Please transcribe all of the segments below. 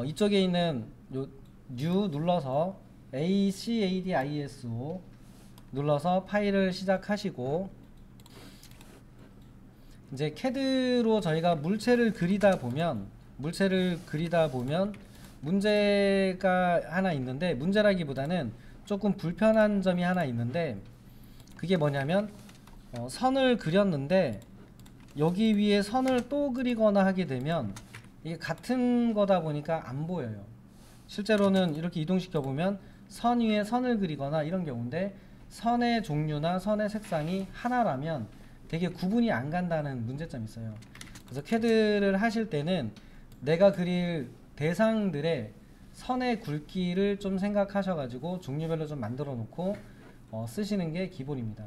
이쪽에 있는 요 new 눌러서 ACADISO 눌러서 파일을 시작하시고, 이제 CAD로 저희가 물체를 그리다 보면 문제가 하나 있는데, 문제라기보다는 조금 불편한 점이 하나 있는데, 그게 뭐냐면 선을 그렸는데 여기 위에 선을 또 그리거나 하게 되면 이게 같은 거다 보니까 안 보여요. 실제로는 이렇게 이동시켜 보면 선 위에 선을 그리거나 이런 경우인데, 선의 종류나 선의 색상이 하나라면 되게 구분이 안 간다는 문제점이 있어요. 그래서 CAD를 하실 때는 내가 그릴 대상들의 선의 굵기를 좀 생각하셔 가지고 종류별로 좀 만들어 놓고 쓰시는 게 기본입니다.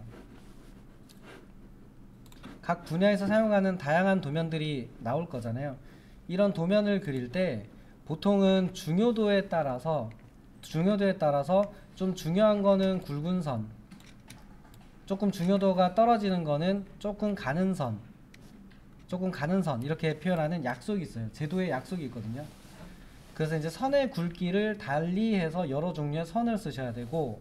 각 분야에서 사용하는 다양한 도면들이 나올 거잖아요. 이런 도면을 그릴 때 보통은 중요도에 따라서 좀 중요한 거는 굵은 선, 조금 중요도가 떨어지는 거는 조금 가는 선 이렇게 표현하는 약속이 있어요. 제도의 약속이 있거든요. 그래서 이제 선의 굵기를 달리해서 여러 종류의 선을 쓰셔야 되고,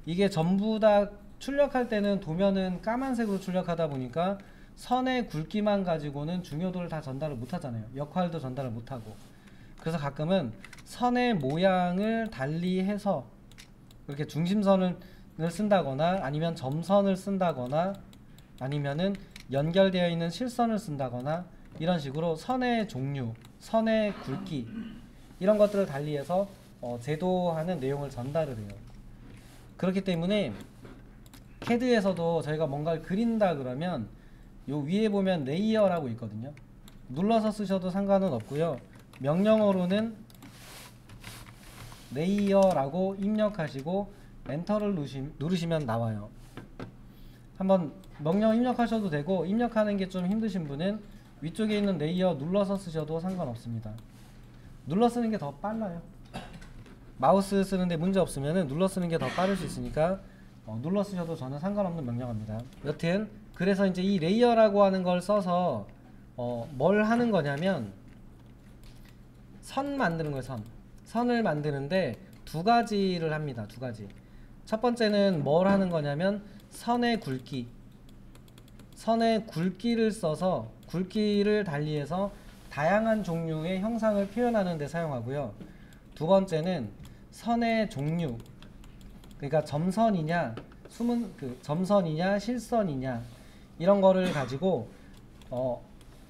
이게 전부 다 출력할 때는 도면은 까만색으로 출력하다 보니까 선의 굵기만 가지고는 중요도를 다 전달을 못하잖아요. 역할도 전달을 못하고. 그래서 가끔은 선의 모양을 달리해서 이렇게 중심선을 쓴다거나, 아니면 점선을 쓴다거나, 아니면은 연결되어 있는 실선을 쓴다거나, 이런 식으로 선의 종류, 선의 굵기, 이런 것들을 달리해서 제도하는 내용을 전달을 해요. 그렇기 때문에 CAD에서도 저희가 뭔가를 그린다 그러면 요 위에 보면 레이어라고 있거든요. 눌러서 쓰셔도 상관은 없고요. 명령어로는 레이어라고 입력하시고 엔터를 누르시면 나와요. 한번 명령 입력하셔도 되고, 입력하는 게 좀 힘드신 분은 위쪽에 있는 레이어 눌러서 쓰셔도 상관없습니다. 눌러 쓰는 게 더 빨라요. 마우스 쓰는데 문제 없으면 눌러 쓰는 게 더 빠를 수 있으니까 눌러 쓰셔도 저는 상관없는 명령어입니다. 여튼 그래서 이제 이 레이어라고 하는 걸 써서 뭘 하는 거냐면 선 만드는 거예요. 선을 만드는데 두 가지를 합니다. 두 가지. 첫 번째는 뭘 하는 거냐면 선의 굵기를 써서 굵기를 달리해서 다양한 종류의 형상을 표현하는 데 사용하고요. 두 번째는 선의 종류, 그러니까 점선이냐 점선이냐 실선이냐, 이런 거를 가지고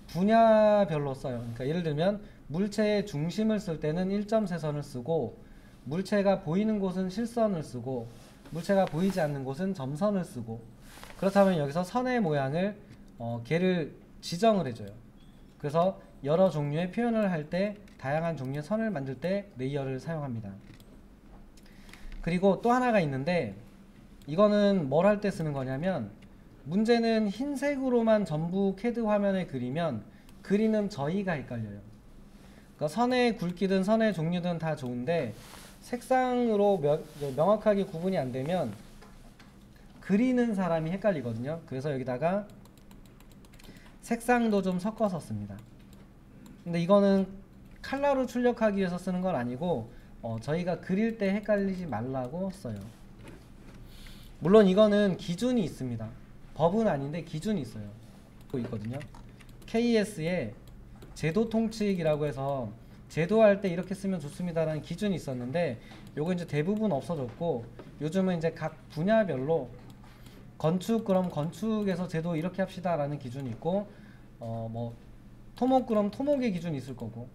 분야별로 써요. 그러니까 예를 들면 물체의 중심을 쓸 때는 일점세선을 쓰고, 물체가 보이는 곳은 실선을 쓰고, 물체가 보이지 않는 곳은 점선을 쓰고, 그렇다면 여기서 선의 모양을 걔를 지정을 해줘요. 그래서 여러 종류의 표현을 할 때, 다양한 종류의 선을 만들 때 레이어를 사용합니다. 그리고 또 하나가 있는데, 이거는 뭘 할 때 쓰는 거냐면, 문제는 흰색으로만 전부 CAD 화면에 그리면 그리는 저희가 헷갈려요. 그러니까 선의 굵기든 선의 종류든 다 좋은데 색상으로 명확하게 구분이 안 되면 그리는 사람이 헷갈리거든요. 그래서 여기다가 색상도 좀 섞어서 씁니다. 근데 이거는 컬러로 출력하기 위해서 쓰는 건 아니고 저희가 그릴 때 헷갈리지 말라고 써요. 물론 이거는 기준이 있습니다. 법은 아닌데 기준이 있어요. 있거든요. KS에 제도 통칙이라고 해서 제도할 때 이렇게 쓰면 좋습니다라는 기준이 있었는데, 요거 이제 대부분 없어졌고, 요즘은 이제 각 분야별로 건축 그럼 건축에서 제도 이렇게 합시다라는 기준이 있고, 뭐 토목 그럼 토목의 기준이 있을 거고,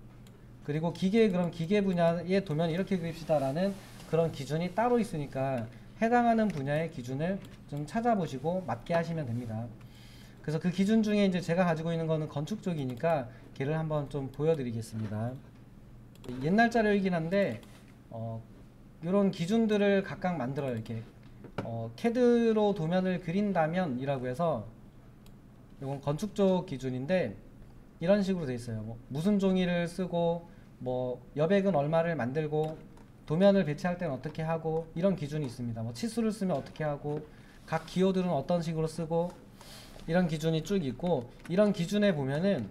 그리고 기계 그럼 기계 분야의 도면 이렇게 그립시다라는 그런 기준이 따로 있으니까 해당하는 분야의 기준을 좀 찾아보시고 맞게 하시면 됩니다. 그래서 그 기준 중에 이제 제가 가지고 있는 거는 건축 쪽이니까 걔를 한번 좀 보여드리겠습니다. 옛날 자료이긴 한데 이런 기준들을 각각 만들어요. 이렇게 CAD로 도면을 그린다면 이라고 해서, 이건 건축 쪽 기준인데 이런 식으로 돼 있어요. 뭐 무슨 종이를 쓰고, 뭐 여백은 얼마를 만들고, 도면을 배치할 때는 어떻게 하고, 이런 기준이 있습니다. 뭐 치수를 쓰면 어떻게 하고, 각 기호들은 어떤 식으로 쓰고, 이런 기준이 쭉 있고, 이런 기준에 보면은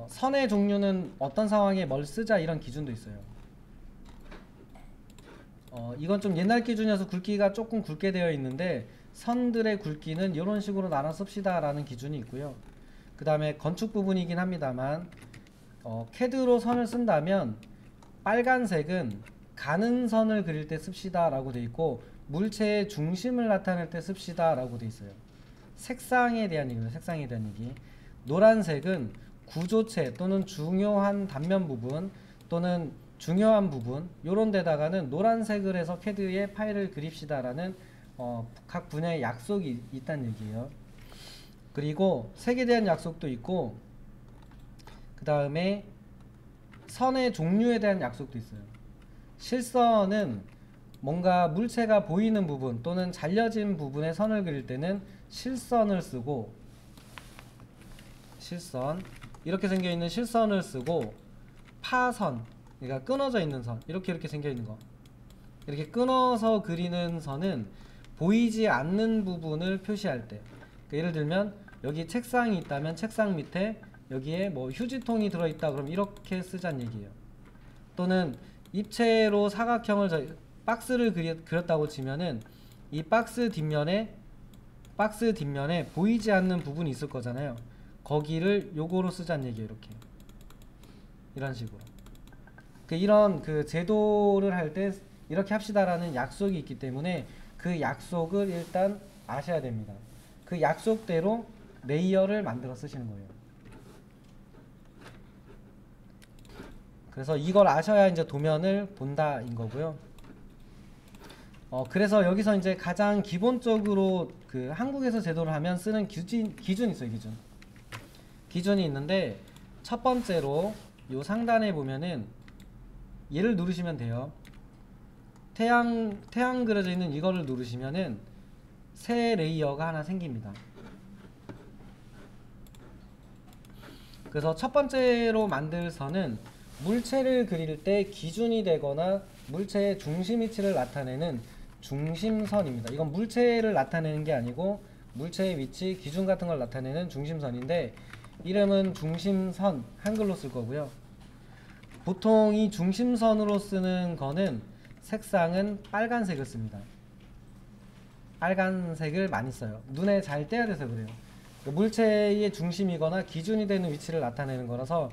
선의 종류는 어떤 상황에 뭘 쓰자 이런 기준도 있어요. 이건 좀 옛날 기준이어서 굵기가 조금 굵게 되어 있는데 선들의 굵기는 이런 식으로 나눠 씁시다 라는 기준이 있고요. 그 다음에 건축 부분이긴 합니다만 CAD로 선을 쓴다면 빨간색은 가는 선을 그릴 때 씁시다 라고 돼 있고 물체의 중심을 나타낼 때 씁시다 라고 돼 있어요. 색상에 대한 얘기입니다. 색상에 대한 얘기. 노란색은 구조체 또는 중요한 단면 부분 또는 중요한 부분 요런 데다가는 노란색을 해서 CAD에 파일을 그립시다 라는 각 분야의 약속이 있다는 얘기예요. 그리고 색에 대한 약속도 있고 그 다음에 선의 종류에 대한 약속도 있어요. 실선은 뭔가 물체가 보이는 부분 또는 잘려진 부분에 선을 그릴 때는 실선을 쓰고 실선 이렇게 생겨있는 실선을 쓰고 파선 그러니까 끊어져 있는 선 이렇게 생겨있는 거 이렇게 끊어서 그리는 선은 보이지 않는 부분을 표시할 때 그러니까 예를 들면 여기 책상이 있다면 책상 밑에 여기에 뭐 휴지통이 들어있다 그럼 이렇게 쓰자는 얘기예요. 또는 입체로 사각형을 박스를 그렸다고 치면은 이 박스 뒷면에 보이지 않는 부분이 있을 거잖아요. 거기를 요거로 쓰자는 얘기예요. 이렇게 이런 식으로 이런 제도를 할 때 이렇게 합시다라는 약속이 있기 때문에 그 약속을 일단 아셔야 됩니다. 그 약속대로 레이어를 만들어 쓰시는 거예요. 그래서 이걸 아셔야 이제 도면을 본다인 거고요. 그래서 여기서 이제 가장 기본적으로 한국에서 제도를 하면 쓰는 기준이 있어요. 기준이 있는데 첫 번째로 요 상단에 보면은 얘를 누르시면 돼요. 태양 그려져 있는 이거를 누르시면은 새 레이어가 하나 생깁니다. 그래서 첫 번째로 만들 선은 물체를 그릴 때 기준이 되거나 물체의 중심 위치를 나타내는 중심선입니다. 이건 물체를 나타내는 게 아니고 물체의 위치, 기준 같은 걸 나타내는 중심선인데 이름은 중심선 한글로 쓸 거고요. 보통 이 중심선으로 쓰는 거는 색상은 빨간색을 씁니다. 빨간색을 많이 써요. 눈에 잘 띄어야 돼서 그래요. 물체의 중심이거나 기준이 되는 위치를 나타내는 거라서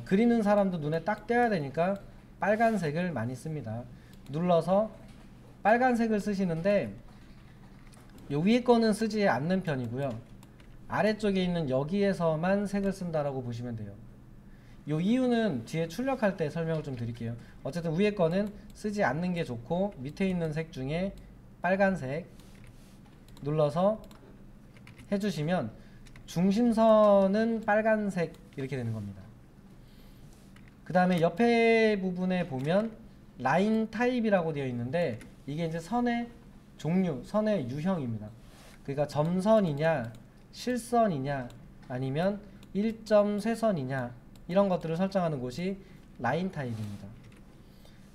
그리는 사람도 눈에 딱 띄어야 되니까 빨간색을 많이 씁니다. 눌러서 빨간색을 쓰시는데 요 위에 거는 쓰지 않는 편이고요. 아래쪽에 있는 여기에서만 색을 쓴다라고 보시면 돼요. 요 이유는 뒤에 출력할 때 설명을 좀 드릴게요. 어쨌든 위에 거는 쓰지 않는 게 좋고 밑에 있는 색 중에 빨간색 눌러서 해주시면 중심선은 빨간색 이렇게 되는 겁니다. 그 다음에 옆에 부분에 보면 라인 타입이라고 되어 있는데 이게 이제 선의 종류, 선의 유형입니다. 그러니까 점선이냐 실선이냐 아니면 일점세선이냐 이런 것들을 설정하는 곳이 라인 타입입니다.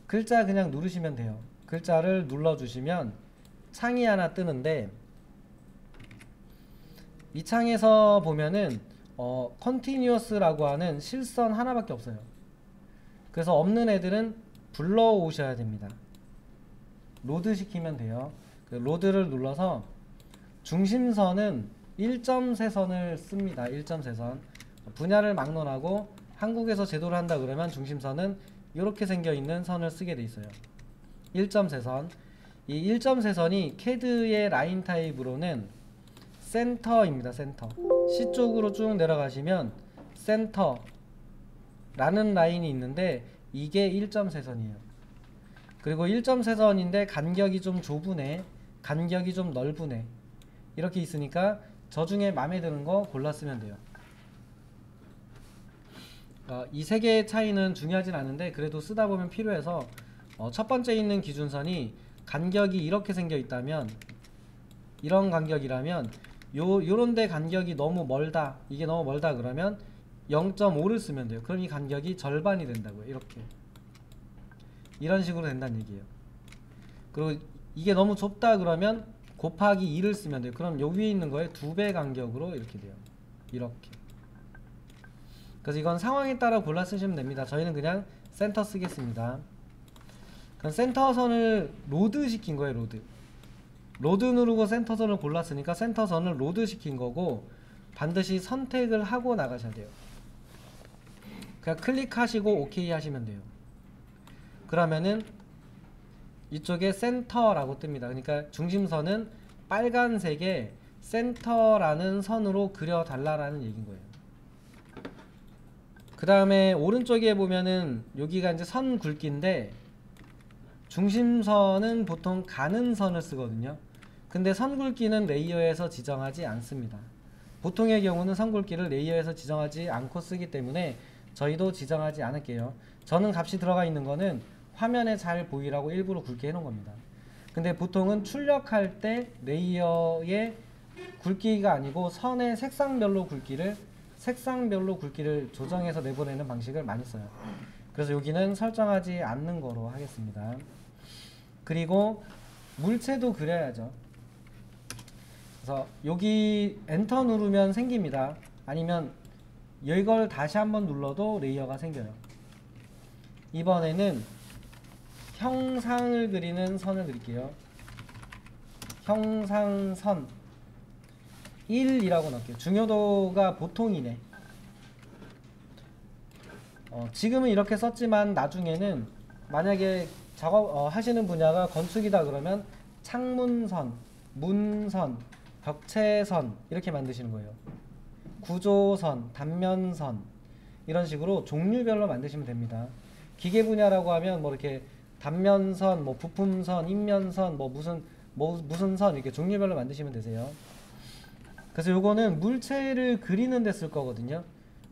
글자 그냥 누르시면 돼요. 글자를 눌러주시면 창이 하나 뜨는데 이 창에서 보면은 continuous라고 하는 실선 하나밖에 없어요. 그래서 없는 애들은 불러오셔야 됩니다. 로드 시키면 돼요. 로드를 눌러서 중심선은 1점세선을 씁니다. 1점세선 분야를 막론하고 한국에서 제도를 한다 그러면 중심선은 이렇게 생겨있는 선을 쓰게 돼 있어요. 1점세선 이 1점세선이 CAD의 라인 타입으로는 센터입니다. 센터 C 쪽으로 쭉 내려가시면 센터라는 라인이 있는데 이게 1점세선이에요. 그리고 1점세선인데 간격이 좀 좁으네 간격이 좀 넓으네 이렇게 있으니까 저 중에 마음에 드는 거 골라 쓰면 돼요. 이 세 개의 차이는 중요하진 않은데 그래도 쓰다 보면 필요해서 첫 번째 있는 기준선이 간격이 이렇게 생겨 있다면 이런 간격이라면 요런데 간격이 너무 멀다 이게 너무 멀다 그러면 0.5를 쓰면 돼요. 그럼 이 간격이 절반이 된다고요. 이렇게 이런 식으로 된다는 얘기예요. 그리고 이게 너무 좁다 그러면 곱하기 2를 쓰면 돼요. 그럼 요 위에 있는 거에 2배 간격으로 이렇게 돼요. 이렇게. 그래서 이건 상황에 따라 골라 쓰시면 됩니다. 저희는 그냥 센터 쓰겠습니다. 그럼 센터선을 로드 시킨 거예요. 로드 누르고 센터선을 골랐으니까 센터선을 로드 시킨 거고, 반드시 선택을 하고 나가셔야 돼요. 그냥 클릭하시고 OK 하시면 돼요. 그러면은 이쪽에 센터라고 뜹니다. 그러니까 중심선은 빨간색에 센터라는 선으로 그려달라라는 얘기인 거예요. 그 다음에 오른쪽에 보면은 여기가 이제 선 굵기인데, 중심선은 보통 가는 선을 쓰거든요. 근데 선 굵기는 레이어에서 지정하지 않습니다. 보통의 경우는 선 굵기를 레이어에서 지정하지 않고 쓰기 때문에 저희도 지정하지 않을게요. 저는 값이 들어가 있는 거는 화면에 잘 보이라고 일부러 굵게 해놓은 겁니다. 근데 보통은 출력할 때 레이어의 굵기가 아니고 선의 색상별로 굵기를 조정해서 내보내는 방식을 많이 써요. 그래서 여기는 설정하지 않는 거로 하겠습니다. 그리고 물체도 그려야죠. 그래서 여기 엔터 누르면 생깁니다. 아니면 이걸 다시 한번 눌러도 레이어가 생겨요. 이번에는 형상을 그리는 선을 그릴게요. 형상선 1이라고 넣을게요. 중요도가 보통이네. 지금은 이렇게 썼지만 나중에는 만약에 작업 하시는 분야가 건축이다 그러면 창문선, 문선, 벽체선 이렇게 만드시는 거예요. 구조선, 단면선 이런 식으로 종류별로 만드시면 됩니다. 기계 분야라고 하면 뭐 이렇게 단면선, 뭐 부품선, 인면선, 뭐 무슨 선 이렇게 종류별로 만드시면 되세요. 그래서 요거는 물체를 그리는 데 쓸 거거든요.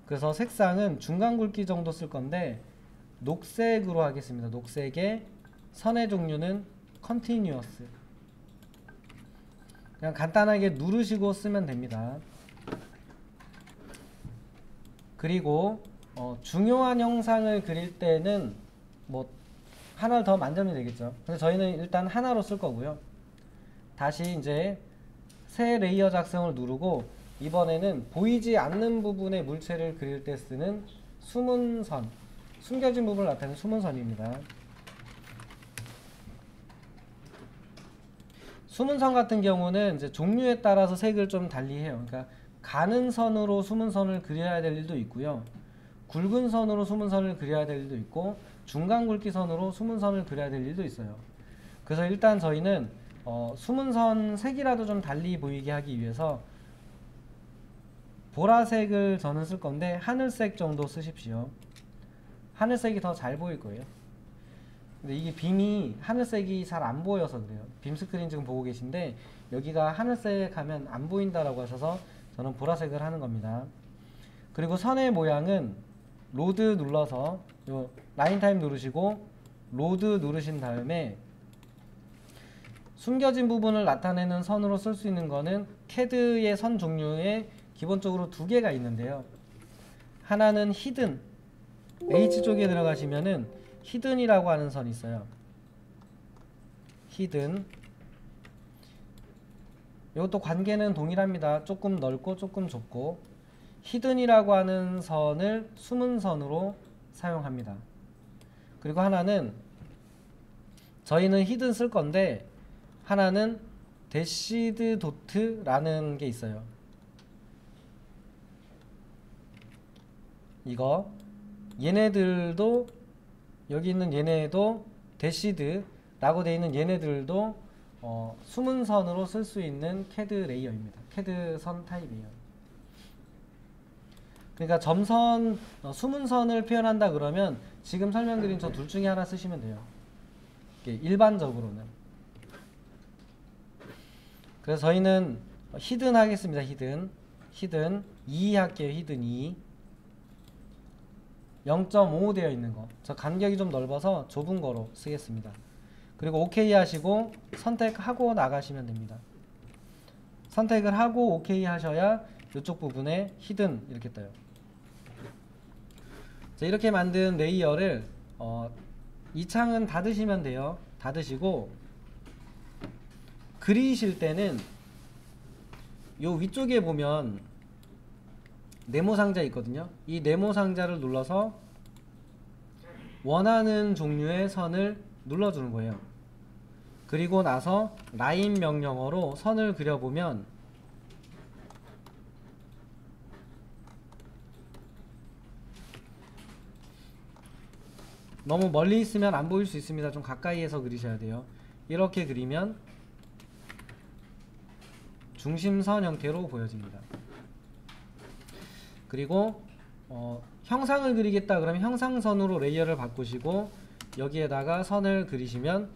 그래서 색상은 중간 굵기 정도 쓸 건데 녹색으로 하겠습니다. 녹색의 선의 종류는 컨티뉴어스. 그냥 간단하게 누르시고 쓰면 됩니다. 그리고 중요한 형상을 그릴 때는 뭐 하나를 더 만들면 되겠죠. 근데 저희는 일단 하나로 쓸 거고요. 다시 이제 새 레이어 작성을 누르고 이번에는 보이지 않는 부분의 물체를 그릴 때 쓰는 숨은 선, 숨겨진 부분을 나타내는 숨은 선입니다. 숨은 선 같은 경우는 이제 종류에 따라서 색을 좀 달리해요. 그러니까 가는 선으로 숨은 선을 그려야 될 일도 있고요. 굵은 선으로 숨은 선을 그려야 될 일도 있고, 중간 굵기 선으로 숨은 선을 그려야 될 일도 있어요. 그래서 일단 저희는 숨은 선 색이라도 좀 달리 보이게 하기 위해서 보라색을 저는 쓸 건데 하늘색 정도 쓰십시오. 하늘색이 더 잘 보일 거예요. 근데 이게 빔이 하늘색이 잘 안 보여서 그래요. 빔 스크린 지금 보고 계신데 여기가 하늘색 하면 안 보인다라고 하셔서 저는 보라색을 하는 겁니다. 그리고 선의 모양은 로드 눌러서 요 라인 타임 누르시고 로드 누르신 다음에 숨겨진 부분을 나타내는 선으로 쓸 수 있는 거는 CAD의 선 종류에 기본적으로 두 개가 있는데요. 하나는 히든, H 쪽에 들어가시면은 히든이라고 하는 선이 있어요. 히든. 이것도 관계는 동일합니다. 조금 넓고 조금 좁고. 히든이라고 하는 선을 숨은 선으로 사용합니다. 그리고 하나는 저희는 히든 쓸 건데 하나는 대시드 도트라는 게 있어요. 이거 얘네들도 여기 있는 얘네도 대시드라고 되어 있는 얘네들도 숨은 선으로 쓸 수 있는 CAD 레이어입니다. CAD 선 타입이에요. 그러니까 점선, 숨은 선을 표현한다 그러면 지금 설명드린 저 둘 중에 하나 쓰시면 돼요. 일반적으로는. 그래서 저희는 히든 하겠습니다. 히든 2 할게요. 히든 2 0.5 되어 있는 거. 저 간격이 좀 넓어서 좁은 거로 쓰겠습니다. 그리고 OK 하시고 선택하고 나가시면 됩니다. 선택을 하고 OK 하셔야 이쪽 부분에 히든 이렇게 떠요. 자, 이렇게 만든 레이어를 이 창은 닫으시면 돼요. 닫으시고 그리실 때는 요 위쪽에 보면 네모 상자 있거든요. 이 네모 상자를 눌러서 원하는 종류의 선을 눌러주는 거예요. 그리고 나서 라인 명령어로 선을 그려보면 너무 멀리 있으면 안 보일 수 있습니다. 좀 가까이에서 그리셔야 돼요. 이렇게 그리면 중심선 형태로 보여집니다. 그리고 형상을 그리겠다 그러면 형상선으로 레이어를 바꾸시고 여기에다가 선을 그리시면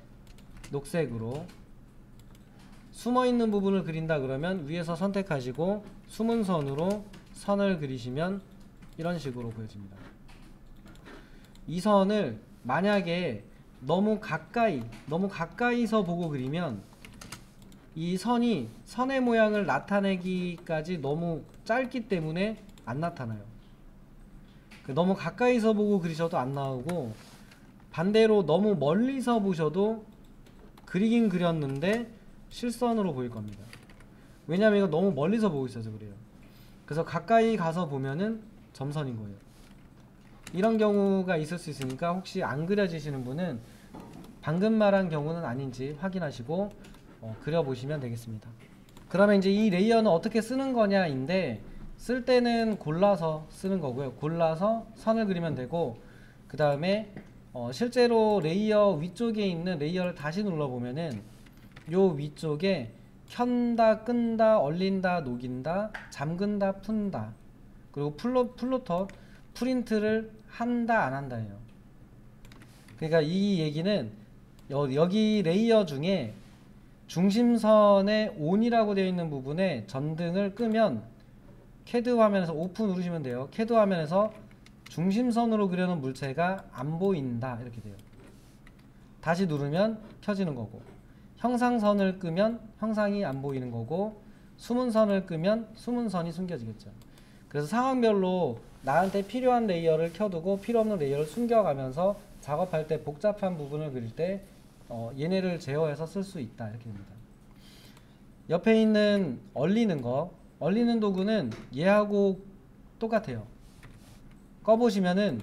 녹색으로, 숨어있는 부분을 그린다 그러면 위에서 선택하시고 숨은 선으로 선을 그리시면 이런 식으로 보여집니다. 이 선을 만약에 너무 가까이서 보고 그리면 이 선이 선의 모양을 나타내기까지 너무 짧기 때문에 안 나타나요. 너무 가까이서 보고 그리셔도 안 나오고, 반대로 너무 멀리서 보셔도 그리긴 그렸는데 실선으로 보일 겁니다. 왜냐면 이거 너무 멀리서 보고 있어서 그래요. 그래서 가까이 가서 보면은 점선인 거예요. 이런 경우가 있을 수 있으니까 혹시 안 그려지시는 분은 방금 말한 경우는 아닌지 확인하시고 그려보시면 되겠습니다. 그러면 이제 이 레이어는 어떻게 쓰는 거냐인데, 쓸 때는 골라서 쓰는 거고요. 골라서 선을 그리면 되고, 그 다음에 실제로 레이어 위쪽에 있는 레이어를 다시 눌러보면은 요 위쪽에 켠다, 끈다, 얼린다, 녹인다, 잠근다, 푼다, 그리고 플로터, 프린트를 한다, 안 한다예요. 그러니까 이 얘기는 여기 레이어 중에 중심선에 ON이라고 되어 있는 부분에 전등을 끄면 CAD 화면에서 오프 누르시면 돼요. CAD 화면에서 중심선으로 그려놓은 물체가 안 보인다 이렇게 돼요. 다시 누르면 켜지는 거고, 형상선을 끄면 형상이 안 보이는 거고, 숨은 선을 끄면 숨은 선이 숨겨지겠죠. 그래서 상황별로 나한테 필요한 레이어를 켜두고 필요 없는 레이어를 숨겨가면서 작업할 때 복잡한 부분을 그릴 때 얘네를 제어해서 쓸 수 있다 이렇게 됩니다. 옆에 있는 얼리는 도구는 얘하고 똑같아요. 꺼보시면은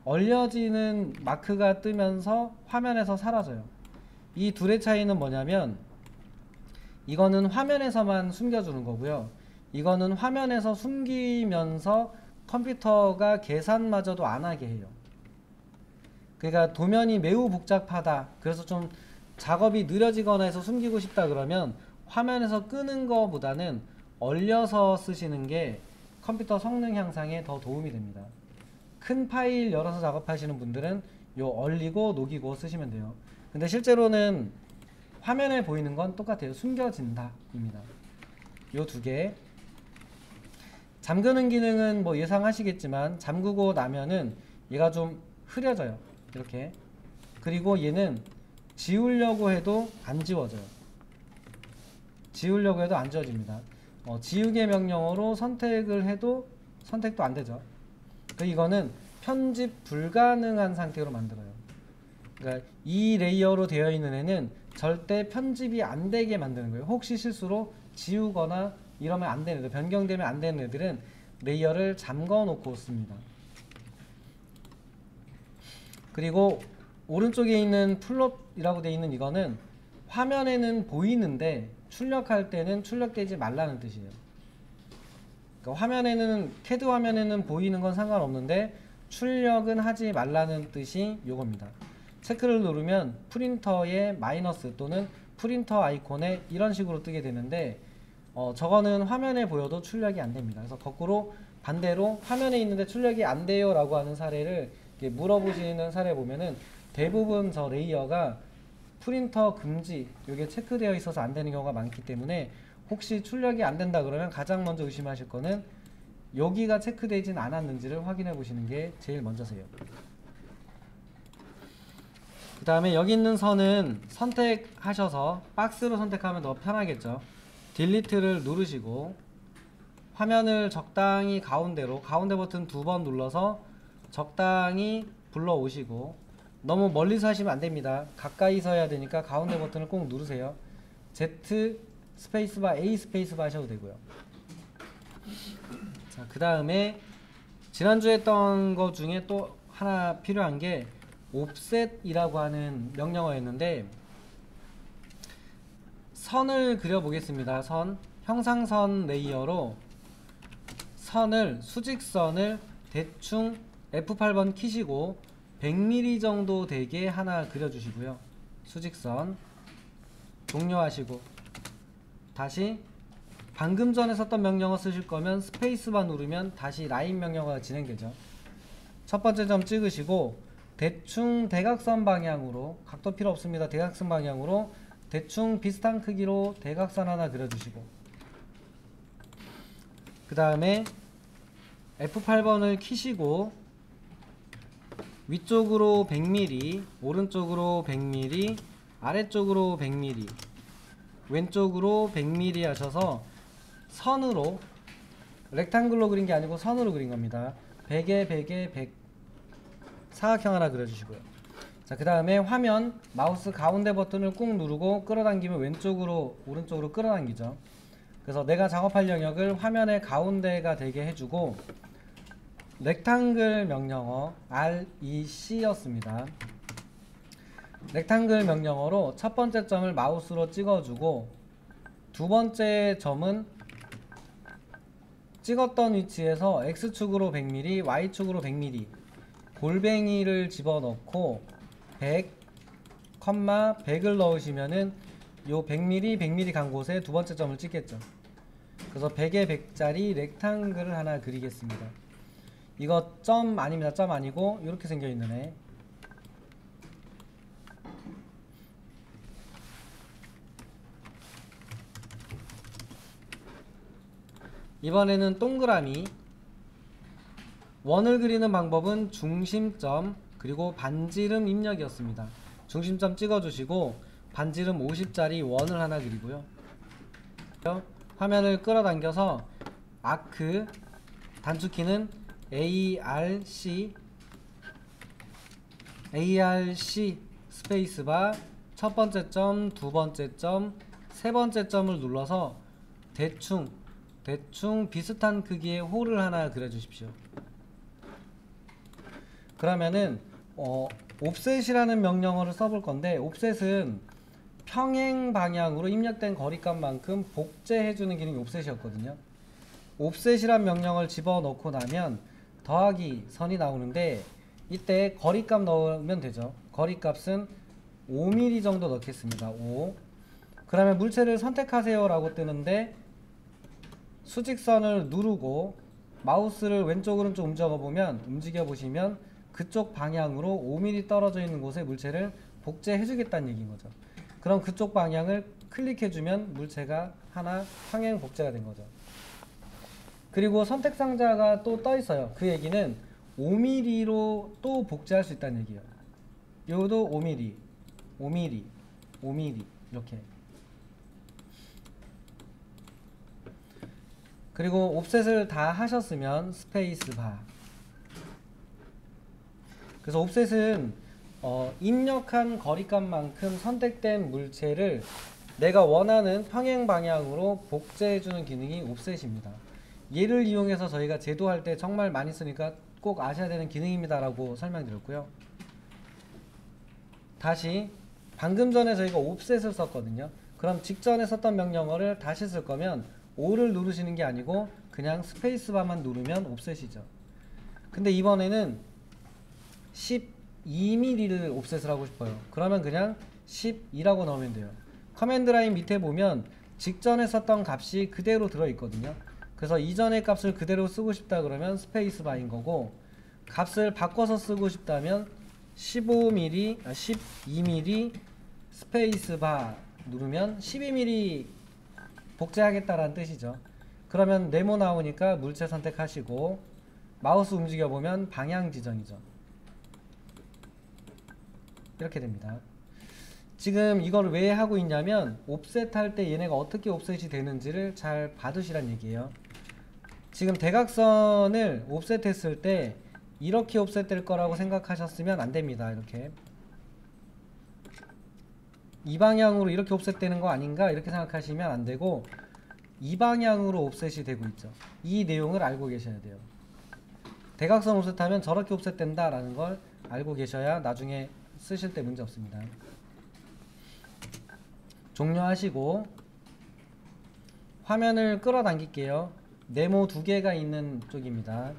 얼려지는 마크가 뜨면서 화면에서 사라져요. 이 둘의 차이는 뭐냐면, 이거는 화면에서만 숨겨주는 거고요. 이거는 화면에서 숨기면서 컴퓨터가 계산마저도 안 하게 해요. 그러니까 도면이 매우 복잡하다, 그래서 좀 작업이 느려지거나 해서 숨기고 싶다 그러면 화면에서 끄는 거보다는 얼려서 쓰시는 게 컴퓨터 성능 향상에 더 도움이 됩니다. 큰 파일 열어서 작업하시는 분들은 요 얼리고 녹이고 쓰시면 돼요. 근데 실제로는 화면에 보이는 건 똑같아요. 숨겨진다 입니다. 요 두 개. 잠그는 기능은 뭐 예상하시겠지만 잠그고 나면은 얘가 좀 흐려져요. 이렇게. 그리고 얘는 지우려고 해도 안 지워져요. 지우려고 해도 안 지워집니다. 지우개 명령어로 선택을 해도 선택도 안 되죠. 이거는 편집 불가능한 상태로 만들어요. 그러니까 이 레이어로 되어 있는 애는 절대 편집이 안 되게 만드는 거예요. 혹시 실수로 지우거나 이러면 안 되는 애들, 변경되면 안 되는 애들은 레이어를 잠궈 놓고 씁니다. 그리고 오른쪽에 있는 플롯이라고 되어 있는 이거는 화면에는 보이는데 출력할 때는 출력되지 말라는 뜻이에요. 그러니까 화면에는, CAD 화면에는 보이는 건 상관없는데 출력은 하지 말라는 뜻이 요겁니다. 체크를 누르면 프린터의 마이너스 또는 프린터 아이콘에 이런 식으로 뜨게 되는데 저거는 화면에 보여도 출력이 안 됩니다. 그래서 거꾸로 반대로 화면에 있는데 출력이 안 돼요 라고 하는 사례를 물어보시는 사례 보면은 대부분 저 레이어가 프린터 금지, 이게 체크되어 있어서 안 되는 경우가 많기 때문에 혹시 출력이 안 된다 그러면 가장 먼저 의심하실 거는 여기가 체크되진 않았는지를 확인해 보시는 게 제일 먼저세요. 그 다음에 여기 있는 선은 선택하셔서 박스로 선택하면 더 편하겠죠. 딜리트를 누르시고 화면을 적당히 가운데로, 가운데 버튼 2번 눌러서 적당히 불러오시고, 너무 멀리서 하시면 안됩니다. 가까이서 해야 되니까 가운데 버튼을 꼭 누르세요. Z 스페이스바, A 스페이스바 하셔도 되고요. 자, 그 다음에 지난주에 했던 거 중에 또 하나 필요한 게 옵셋이라고 하는 명령어였는데, 선을 그려 보겠습니다. 선, 형상선 레이어로 선을, 수직선을 대충 F8번 키시고 100mm 정도 되게 하나 그려주시고요. 수직선 종료하시고, 다시 방금 전에 썼던 명령어 쓰실 거면 스페이스바 누르면 다시 라인 명령어가 진행되죠. 첫 번째 점 찍으시고 대충 대각선 방향으로, 각도 필요 없습니다. 대각선 방향으로 대충 비슷한 크기로 대각선 하나 그려주시고, 그 다음에 F8번을 키시고 위쪽으로 100mm, 오른쪽으로 100mm, 아래쪽으로 100mm, 왼쪽으로 100mm 하셔서 선으로, 렉탱글로 그린 게 아니고 선으로 그린 겁니다. 100에 100에 100 사각형 하나 그려주시고요. 자, 그 다음에 화면 마우스 가운데 버튼을 꾹 누르고 끌어당기면 왼쪽으로 오른쪽으로 끌어당기죠. 그래서 내가 작업할 영역을 화면의 가운데가 되게 해주고, 렉탱글 명령어 REC였습니다. 렉탱글 명령어로 첫 번째 점을 마우스로 찍어주고, 두 번째 점은 찍었던 위치에서 X축으로 100mm, Y축으로 100mm 골뱅이를 집어넣고 100, 100을 넣으시면은 요 100mm, 100mm 간 곳에 두 번째 점을 찍겠죠. 그래서 100에 100짜리 렉탱글을 하나 그리겠습니다. 이거 점 아닙니다. 점 아니고 이렇게 생겨 있는 애. 이번에는 동그라미. 원을 그리는 방법은 중심점 그리고 반지름 입력이었습니다. 중심점 찍어주시고 반지름 50짜리 원을 하나 그리고요. 화면을 끌어당겨서 아크, 단축키는 ARC 스페이스바, 첫 번째 점, 두 번째 점, 세 번째 점을 눌러서 대충 비슷한 크기의 홀을 하나 그려주십시오. 그러면은 옵셋이라는 명령어를 써볼 건데, 옵셋은 평행 방향으로 입력된 거리값만큼 복제해주는 기능이 옵셋이었거든요. 옵셋이란 명령어를 집어넣고 나면 더하기 선이 나오는데, 이때 거리값 넣으면 되죠. 거리값은 5mm 정도 넣겠습니다. 5. 그러면 물체를 선택하세요 라고 뜨는데, 수직선을 누르고 마우스를 왼쪽 오른쪽 움직여 보시면 그쪽 방향으로 5mm 떨어져 있는 곳에 물체를 복제해 주겠다는 얘기인 거죠. 그럼 그쪽 방향을 클릭해 주면 물체가 하나 평행 복제가 된 거죠. 그리고 선택 상자가 또 떠 있어요. 그 얘기는 5mm로 또 복제할 수 있다는 얘기예요. 요것도 5mm, 5mm, 5mm 이렇게. 그리고 옵셋을 다 하셨으면 스페이스바. 그래서 옵셋은 입력한 거리값만큼 선택된 물체를 내가 원하는 평행 방향으로 복제해주는 기능이 옵셋입니다. 얘를 이용해서 저희가 제도할 때 정말 많이 쓰니까 꼭 아셔야 되는 기능입니다 라고 설명드렸고요. 다시 방금 전에 저희가 옵셋을 썼거든요. 그럼 직전에 썼던 명령어를 다시 쓸 거면 5를 누르시는 게 아니고 그냥 스페이스바만 누르면 옵셋이죠. 근데 이번에는 12mm를 옵셋을 하고 싶어요. 그러면 그냥 12라고 넣으면 돼요. 커맨드 라인 밑에 보면 직전에 썼던 값이 그대로 들어있거든요. 그래서 이전의 값을 그대로 쓰고 싶다 그러면 스페이스바인 거고, 값을 바꿔서 쓰고 싶다면 15mm, 12mm 스페이스바 누르면 12mm 복제하겠다라는 뜻이죠. 그러면 네모 나오니까 물체 선택하시고 마우스 움직여보면 방향 지정이죠. 이렇게 됩니다. 지금 이걸 왜 하고 있냐면 옵셋 할 때 얘네가 어떻게 옵셋이 되는지를 잘 봐두시란 얘기예요. 지금 대각선을 옵셋 했을 때 이렇게 옵셋 될 거라고 생각하셨으면 안 됩니다. 이렇게 이 방향으로 이렇게 옵셋 되는 거 아닌가 이렇게 생각하시면 안 되고, 이 방향으로 옵셋이 되고 있죠. 이 내용을 알고 계셔야 돼요. 대각선 옵셋하면 저렇게 옵셋된다 라는 걸 알고 계셔야 나중에 쓰실 때 문제 없습니다. 종료하시고 화면을 끌어당길게요. 네모 2개가 있는 쪽입니다.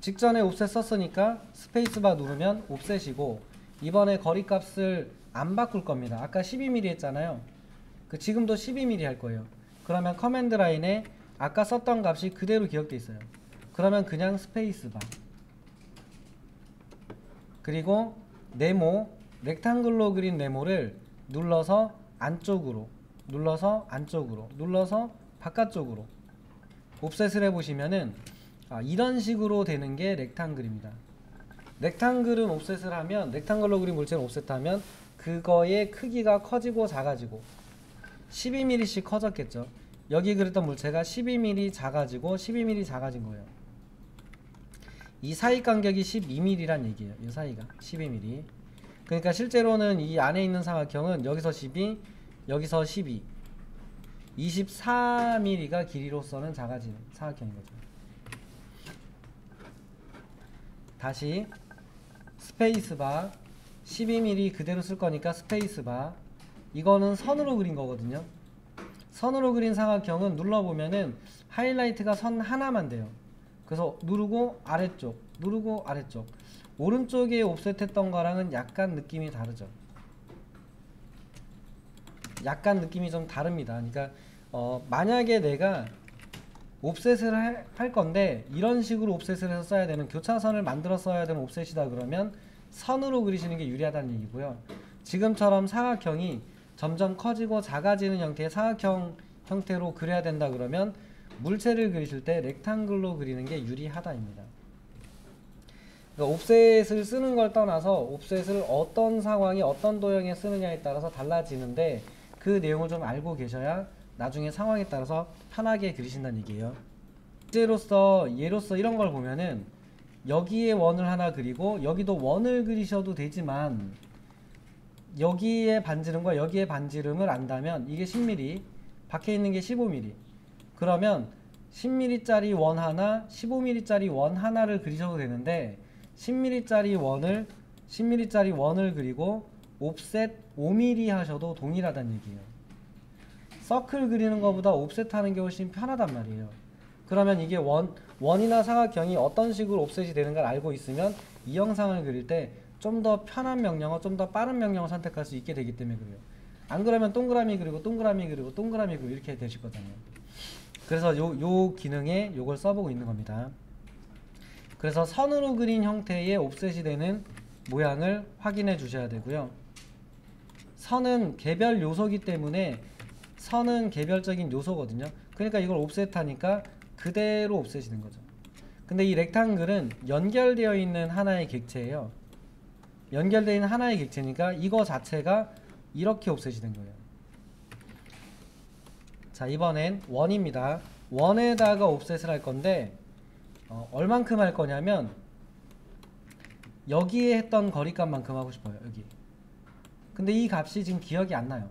직전에 옵셋 썼으니까 스페이스바 누르면 옵셋이고, 이번에 거리값을 안 바꿀 겁니다. 아까 12mm 했잖아요. 지금도 12mm 할 거예요. 그러면 커맨드 라인에 아까 썼던 값이 그대로 기억돼 있어요. 그러면 그냥 스페이스바, 그리고 네모, 렉탱글로 그린 네모를 눌러서 안쪽으로, 눌러서 안쪽으로, 눌러서 바깥쪽으로 옵셋을 해보시면은 이런 식으로 되는 게 렉탱글입니다. 렉탱글은 옵셋을 하면, 렉탱글로 그린 물체는 옵셋하면 그거의 크기가 커지고 작아지고 12mm씩 커졌겠죠. 여기 그렸던 물체가 12mm 작아지고 12mm 작아진 거예요. 이 사이 간격이 12mm란 얘기예요. 이 사이가 12mm. 그러니까 실제로는 이 안에 있는 삼각형은 여기서 12, 여기서 12, 24mm가 길이로서는 작아지는 삼각형인 거죠. 다시 스페이스바, 12mm 그대로 쓸 거니까 스페이스바. 이거는 선으로 그린 거거든요. 선으로 그린 삼각형은 눌러보면은 하이라이트가 선 하나만 돼요. 그래서 누르고 아래쪽, 누르고 아래쪽. 오른쪽에 옵셋했던 거랑은 약간 느낌이 다르죠. 약간 느낌이 좀 다릅니다. 그러니까 만약에 내가 옵셋을 할 건데 이런 식으로 옵셋을 해서 써야 되는, 교차선을 만들어 써야 되는 옵셋이다 그러면 선으로 그리시는 게 유리하다는 얘기고요. 지금처럼 삼각형이 점점 커지고 작아지는 형태의 삼각형 형태로 그려야 된다 그러면 물체를 그리실 때 렉탱글로 그리는 게 유리하다입니다. 그러니까 옵셋을 쓰는 걸 떠나서 옵셋을 어떤 상황이 어떤 도형에 쓰느냐에 따라서 달라지는데, 그 내용을 좀 알고 계셔야 나중에 상황에 따라서 편하게 그리신다는 얘기예요. 예로서 이런 걸 보면은 여기에 원을 하나 그리고 여기도 원을 그리셔도 되지만, 여기에 반지름과 여기에 반지름을 안다면 이게 10mm, 밖에 있는 게 15mm. 그러면 10mm 짜리 원 하나, 15mm짜리 원 하나를 그리셔도 되는데 10mm짜리 원을 그리고 옵셋 5mm 하셔도 동일하다는 얘기예요. 서클 그리는 것보다 옵셋 하는 게 훨씬 편하단 말이에요. 그러면 이게 원이나 삼각형이 어떤 식으로 옵셋이 되는 걸 알고 있으면 이 영상을 그릴 때 좀 더 편한 명령어, 좀 더 빠른 명령어 선택할 수 있게 되기 때문에 그래요. 안 그러면 동그라미 그리고 동그라미 그리고 동그라미 그리고 이렇게 되실 거잖아요. 그래서 요 기능에 요걸 써보고 있는 겁니다. 그래서 선으로 그린 형태의 옵셋이 되는 모양을 확인해 주셔야 되고요. 선은 개별 요소기 때문에, 선은 개별적인 요소거든요. 그러니까 이걸 옵셋하니까 그대로 옵셋이 된 거죠. 근데 이 렉탱글은 연결되어 있는 하나의 객체예요. 연결되어 있는 하나의 객체니까 이거 자체가 이렇게 옵셋이 된 거예요. 자, 이번엔 원입니다. 원에다가 옵셋을 할 건데 얼만큼 할 거냐면 여기에 했던 거리값만큼 하고 싶어요. 여기. 근데 이 값이 지금 기억이 안 나요.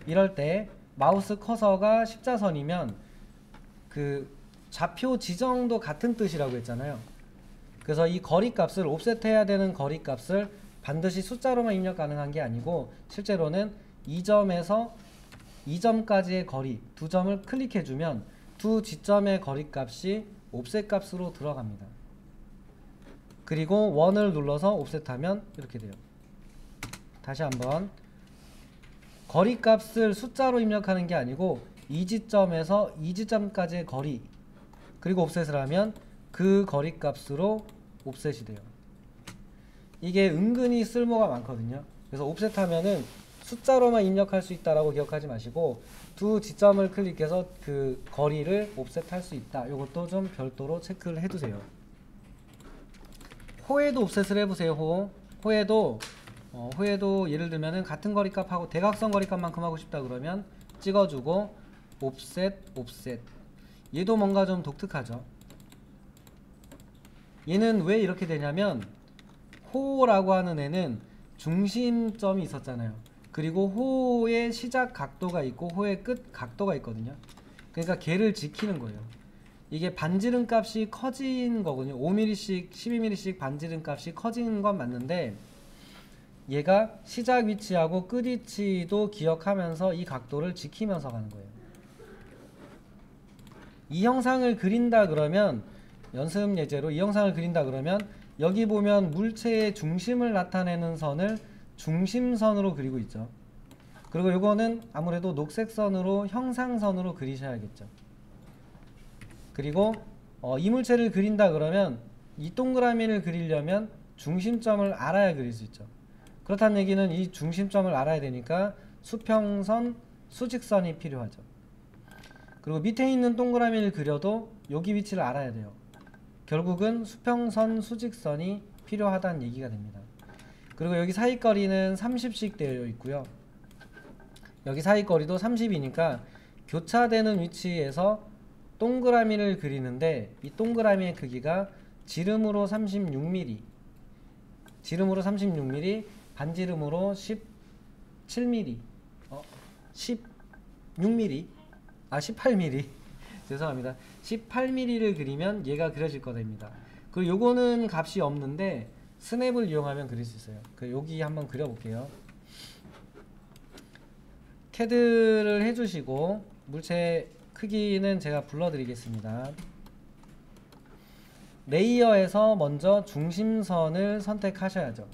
이럴 때 마우스 커서가 십자선이면 그 좌표 지정도 같은 뜻이라고 했잖아요. 그래서 이 거리값을, 옵셋해야 되는 거리값을 반드시 숫자로만 입력 가능한 게 아니고 실제로는 이 점에서 이 점까지의 거리, 두 점을 클릭해주면 두 지점의 거리값이 옵셋 값으로 들어갑니다. 그리고 원을 눌러서 옵셋하면 이렇게 돼요. 다시 한번, 거리값을 숫자로 입력하는 게 아니고 이 지점에서 이 지점까지의 거리, 그리고 옵셋을 하면 그 거리값으로 옵셋이 돼요. 이게 은근히 쓸모가 많거든요. 그래서 옵셋하면은 숫자로만 입력할 수 있다라고 기억하지 마시고 두 지점을 클릭해서 그 거리를 옵셋할 수 있다. 이것도 좀 별도로 체크를 해두세요. 호에도 옵셋을 해보세요. 호에도 예를 들면은 같은 거리값하고 대각선 거리값만큼 하고 싶다 그러면 찍어주고 옵셋. 얘도 뭔가 좀 독특하죠. 얘는 왜 이렇게 되냐면 호라고 하는 애는 중심점이 있었잖아요. 그리고 호의 시작 각도가 있고 호의 끝 각도가 있거든요. 그러니까 걔를 지키는 거예요. 이게 반지름 값이 커진 거군요. 5mm씩 12mm씩 반지름 값이 커지는 건 맞는데 얘가 시작 위치하고 끝 위치도 기억하면서 이 각도를 지키면서 가는 거예요. 이 형상을 그린다 그러면 연습 예제로 이 형상을 그린다 그러면 여기 보면 물체의 중심을 나타내는 선을 중심선으로 그리고 있죠. 그리고 이거는 아무래도 녹색 선으로 형상선으로 그리셔야겠죠. 그리고 이 물체를 그린다 그러면 이 동그라미를 그리려면 중심점을 알아야 그릴 수 있죠. 그렇다는 얘기는 이 중심점을 알아야 되니까 수평선, 수직선이 필요하죠. 그리고 밑에 있는 동그라미를 그려도 여기 위치를 알아야 돼요. 결국은 수평선, 수직선이 필요하다는 얘기가 됩니다. 그리고 여기 사이거리는 30씩 되어 있고요. 여기 사이거리도 30이니까 교차되는 위치에서 동그라미를 그리는데 이 동그라미의 크기가 지름으로 36mm, 지름으로 36mm, 반지름으로 17mm, 16mm, 18mm 죄송합니다. 18mm를 그리면 얘가 그려질 거됩니다. 그리고 요거는 값이 없는데 스냅을 이용하면 그릴 수 있어요. 여기 한번 그려볼게요. 캐드를 해주시고 물체 크기는 제가 불러드리겠습니다. 레이어에서 먼저 중심선을 선택하셔야죠.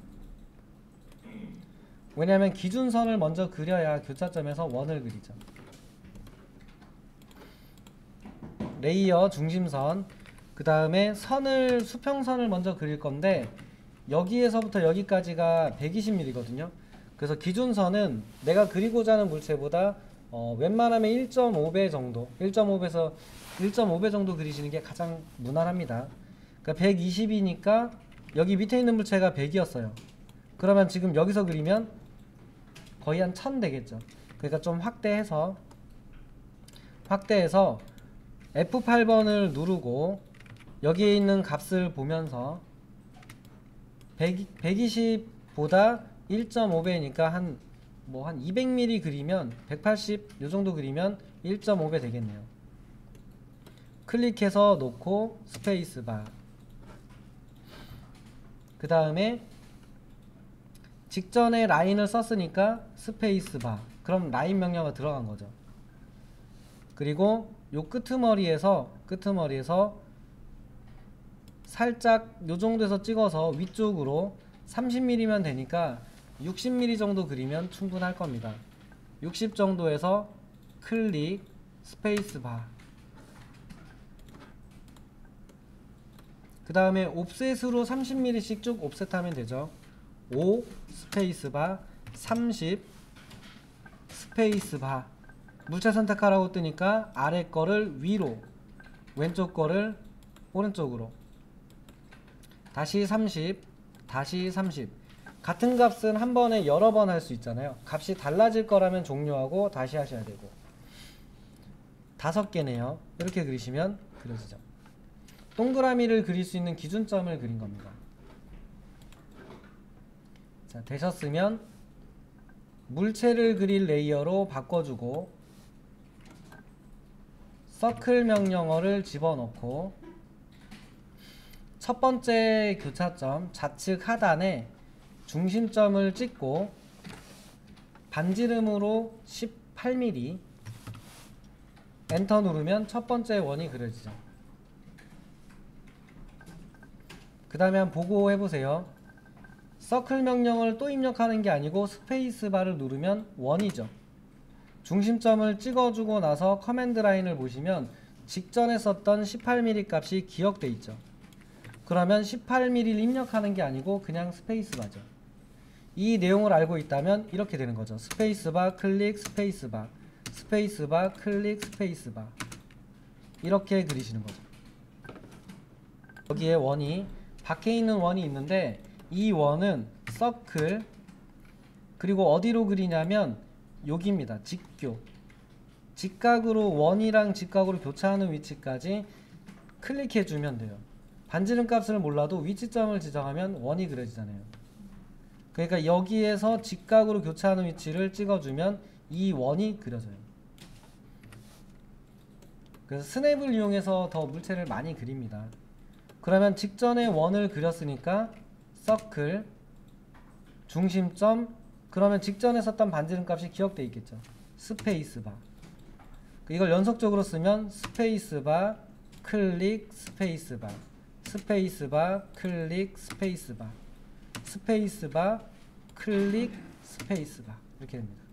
왜냐하면 기준선을 먼저 그려야 교차점에서 원을 그리죠. 레이어 중심선, 그 다음에 선을 수평선을 먼저 그릴 건데 여기에서부터 여기까지가 120mm거든요. 그래서 기준선은 내가 그리고자 하는 물체보다 웬만하면 1.5배 정도, 1.5배에서 1.5배 정도 그리시는 게 가장 무난합니다. 그러니까 120이니까 여기 밑에 있는 물체가 100이었어요. 그러면 지금 여기서 그리면 거의 한 1000 되겠죠. 그러니까 좀 확대해서 F8번을 누르고 여기에 있는 값을 보면서 120보다 1.5배니까 한 200mm 그리면 180 요정도 그리면 1.5배 되겠네요. 클릭해서 놓고 스페이스바, 그 다음에 직전에 라인을 썼으니까 스페이스바, 그럼 라인 명령어가 들어간 거죠. 그리고 요 끄트머리에서 살짝 요 정도에서 찍어서 위쪽으로 30mm면 되니까 60mm 정도 그리면 충분할 겁니다. 60 정도에서 클릭 스페이스바, 그 다음에 옵셋으로 30mm씩 쭉 옵셋하면 되죠. 5 스페이스바, 30 스페이스바. 물체 선택하라고 뜨니까 아래 거를 위로, 왼쪽 거를 오른쪽으로, 다시 30, 다시 30. 같은 값은 한 번에 여러 번 할 수 있잖아요. 값이 달라질 거라면 종료하고 다시 하셔야 되고. 5개네요. 이렇게 그리시면 그려지죠. 동그라미를 그릴 수 있는 기준점을 그린 겁니다. 자, 되셨으면 물체를 그릴 레이어로 바꿔주고 서클 명령어를 집어넣고 첫 번째 교차점 좌측 하단에 중심점을 찍고 반지름으로 18mm 엔터 누르면 첫 번째 원이 그려지죠. 그 다음에 한번 보고 해보세요. 서클 명령을 또 입력하는 게 아니고 스페이스바를 누르면 원이죠. 중심점을 찍어주고 나서 커맨드 라인을 보시면 직전에 썼던 18mm 값이 기억돼 있죠. 그러면 18mm를 입력하는 게 아니고 그냥 스페이스바죠. 이 내용을 알고 있다면 이렇게 되는 거죠. 스페이스바 클릭 스페이스바, 스페이스바 클릭 스페이스바, 이렇게 그리시는 거죠. 여기에 원이, 밖에 있는 원이 있는데 이 원은 서클, 그리고 어디로 그리냐면 여기입니다. 직교, 직각으로 원이랑 직각으로 교차하는 위치까지 클릭해 주면 돼요. 반지름 값을 몰라도 위치점을 지정하면 원이 그려지잖아요. 그러니까 여기에서 직각으로 교차하는 위치를 찍어주면 이 원이 그려져요. 그래서 스냅을 이용해서 더 물체를 많이 그립니다. 그러면 직전에 원을 그렸으니까 서클 중심점, 그러면 직전에 썼던 반지름 값이 기억돼 있겠죠. 스페이스바. 이걸 연속적으로 쓰면 스페이스바 클릭 스페이스바 스페이스바 클릭 스페이스바 스페이스바 클릭 스페이스바 이렇게 됩니다.